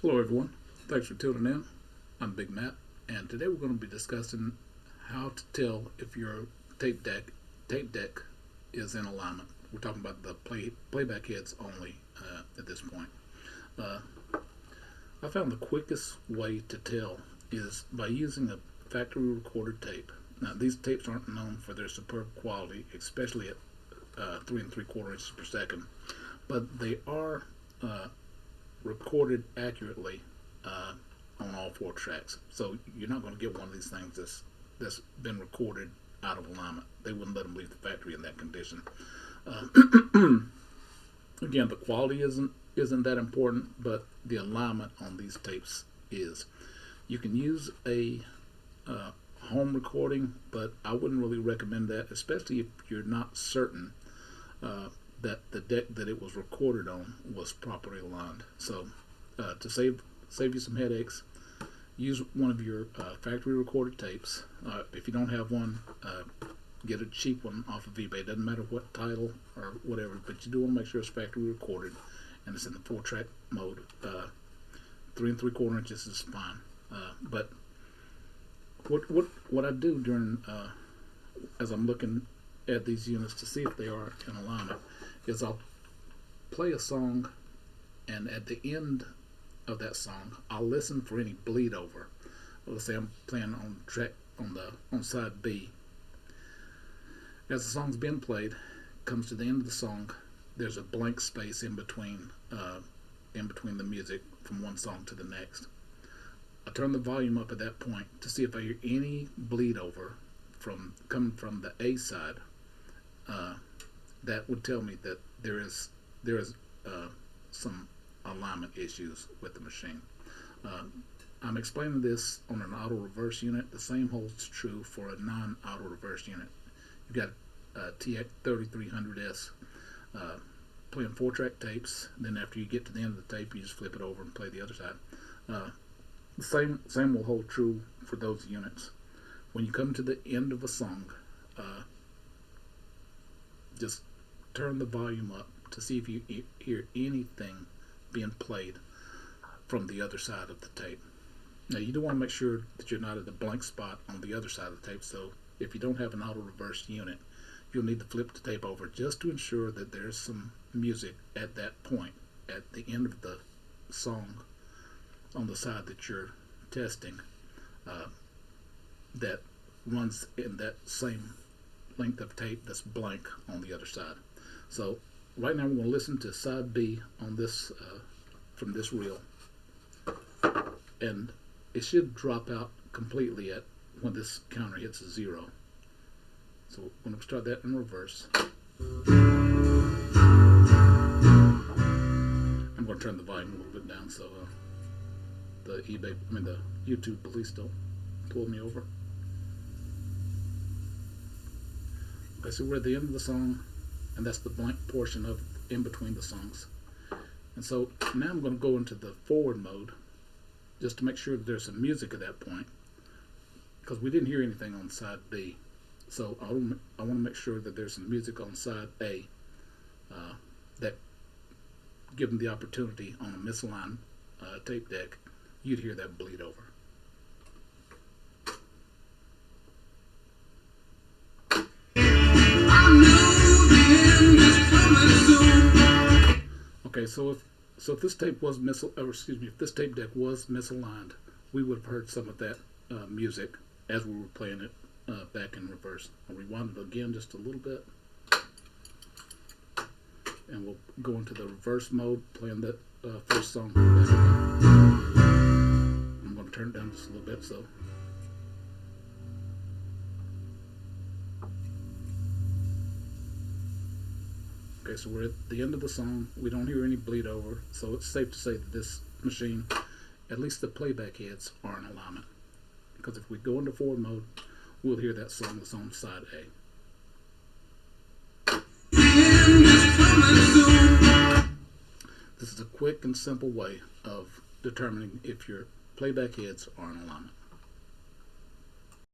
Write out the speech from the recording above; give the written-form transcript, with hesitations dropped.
Hello everyone, thanks for tuning in. I'm Big Matt, and today we're going to be discussing how to tell if your tape deck is in alignment. We're talking about the playback heads only at this point. Uh, I found the quickest way to tell is by using a factory recorded tape. Now these tapes aren't known for their superb quality, especially at 3 3/4 inches per second, but they are recorded accurately on all 4 tracks. So you're not going to get one of these things that's been recorded out of alignment. They wouldn't let them leave the factory in that condition. Uh, Again, the quality isn't that important, but the alignment on these tapes is. You can use a home recording, but I wouldn't really recommend that, especially if you're not certain that the deck that it was recorded on was properly aligned. So to save you some headaches, use one of your factory recorded tapes. If you don't have one, get a cheap one off of eBay. It doesn't matter what title or whatever, but you do want to make sure it's factory recorded and it's in the 4-track mode. 3 3/4 inches is fine. But what I do during as I'm looking at these units to see if they are in alignment is I'll play a song, and at the end of that song I'll listen for any bleed over. Let's say I'm playing on track on side B. As the song's being played, comes to the end of the song, there's a blank space in between the music from one song to the next. I turn the volume up at that point to see if I hear any bleed over coming from the A side. That would tell me that there is some alignment issues with the machine. I'm explaining this on an auto reverse unit. The same holds true for a non-auto reverse unit. You've got a TX 3300S playing 4-track tapes. Then after you get to the end of the tape, you just flip it over and play the other side. The same will hold true for those units. When you come to the end of a song, just turn the volume up to see if you hear anything being played from the other side of the tape. Now you do want to make sure that you're not at the blank spot on the other side of the tape, so if you don't have an auto reverse unit, you'll need to flip the tape over just to ensure that there's some music at that point, at the end of the song on the side that you're testing, that runs in that same length of tape that's blank on the other side. So right now we're going to listen to side B on this from this reel, and it should drop out completely at when this counter hits a 0. So we're going to start that in reverse. I'm going to turn the volume a little bit down so the YouTube police don't pull me over. Okay, so we're at the end of the song, and that's the blank portion of in between the songs. And so now I'm going to go into the forward mode just to make sure that there's some music at that point, because we didn't hear anything on side B. So I want to make sure that there's some music on side A that give them the opportunity on a misaligned tape deck, you'd hear that bleed over. Okay, so if this tape was if this tape deck was misaligned, we would have heard some of that music as we were playing it back in reverse. I'll rewind it again just a little bit, and we'll go into the reverse mode, playing that first song back again. I'm going to turn it down just a little bit so. Okay, so we're at the end of the song. We don't hear any bleed over, so it's safe to say that this machine, at least the playback heads, are in alignment. Because if we go into forward mode, we'll hear that song that's on side A. This is a quick and simple way of determining if your playback heads are in alignment.